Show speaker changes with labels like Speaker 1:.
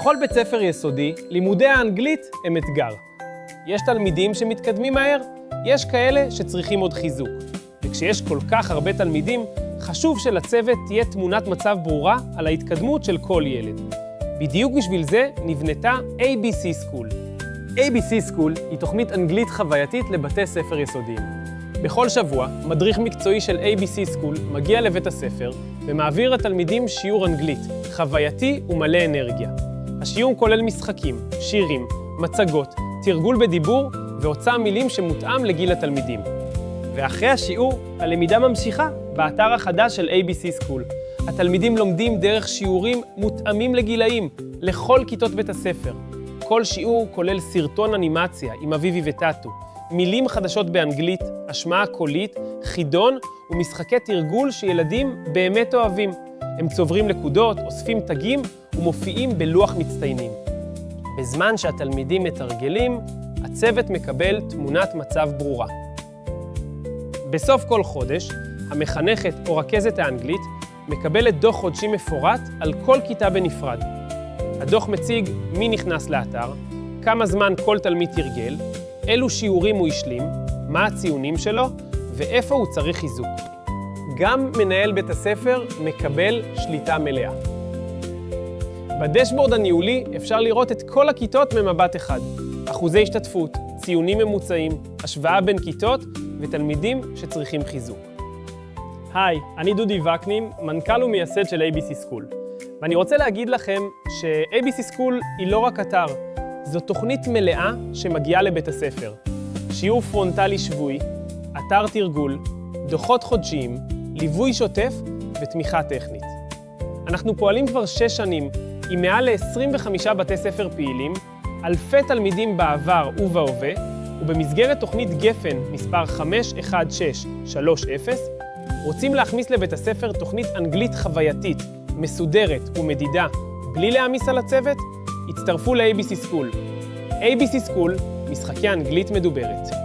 Speaker 1: בכל בית ספר יסודי, לימודי האנגלית הם אתגר. יש תלמידים שמתקדמים מהר, יש כאלה שצריכים עוד חיזוק. וכשיש כל כך הרבה תלמידים, חשוב שלצוות תהיה תמונת מצב ברורה על ההתקדמות של כל ילד. בדיוק בשביל זה נבנתה ABC School. ABC School היא תוכנית אנגלית חווייתית לבתי ספר יסודיים. בכל שבוע, מדריך מקצועי של ABC School מגיע לבית הספר ומעביר לתלמידים שיעור אנגלית, חווייתי ומלא אנרגיה. השיעור כולל משחקים, שירים, מצגות, תרגול בדיבור והוצאה מילים שמותאם לגיל התלמידים. ואחרי השיעור, הלמידה ממשיכה באתר החדש של ABC School. התלמידים לומדים דרך שיעורים מותאמים לגילאים, לכל כיתות בית הספר. כל שיעור כולל סרטון אנימציה עם אביבי וטאטו, מילים חדשות באנגלית, השמעה קולית, חידון ומשחקי תרגול שילדים באמת אוהבים. הם צוברים נקודות, אוספים תגים ומופיעים בלוח מצטיינים. בזמן שהתלמידים מתרגלים, הצוות מקבל תמונת מצב ברורה. בסוף כל חודש, המחנכת או רכזת האנגלית מקבלת דוח חודשי מפורט על כל כיתה בנפרד. הדוח מציג מי נכנס לאתר, כמה זמן כל תלמיד תרגל, אילו שיעורים הוא השלים, מה הציונים שלו ואיפה הוא צריך חיזוק. גם מנהל בית הספר מקבל שליטה מלאה. בדשבורד הניהולי אפשר לראות את כל הכיתות ממבט אחד. אחוזי השתתפות, ציונים ממוצעים, השוואה בין כיתות ותלמידים שצריכים חיזוק. היי, אני דודי וקנין, מנכ"ל ומייסד של ABC School. ואני רוצה להגיד לכם ש-ABC School היא לא רק אתר, זו תוכנית מלאה שמגיעה לבית הספר. שיעור פרונטלי שבועי, אתר תרגול, דוחות חודשיים, ליווי שוטף ותמיכה טכנית. אנחנו פועלים כבר 6 שנים עם מעל ל-25 בתי ספר פעילים, אלפי תלמידים בעבר ובהווה, ובמסגרת תוכנית גפן מספר 51630, רוצים להכניס לבית הספר תוכנית אנגלית חווייתית, מסודרת ומדידה, בלי להעמיס על הצוות? הצטרפו ל-ABC School. ABC School, משחקי אנגלית מדוברת.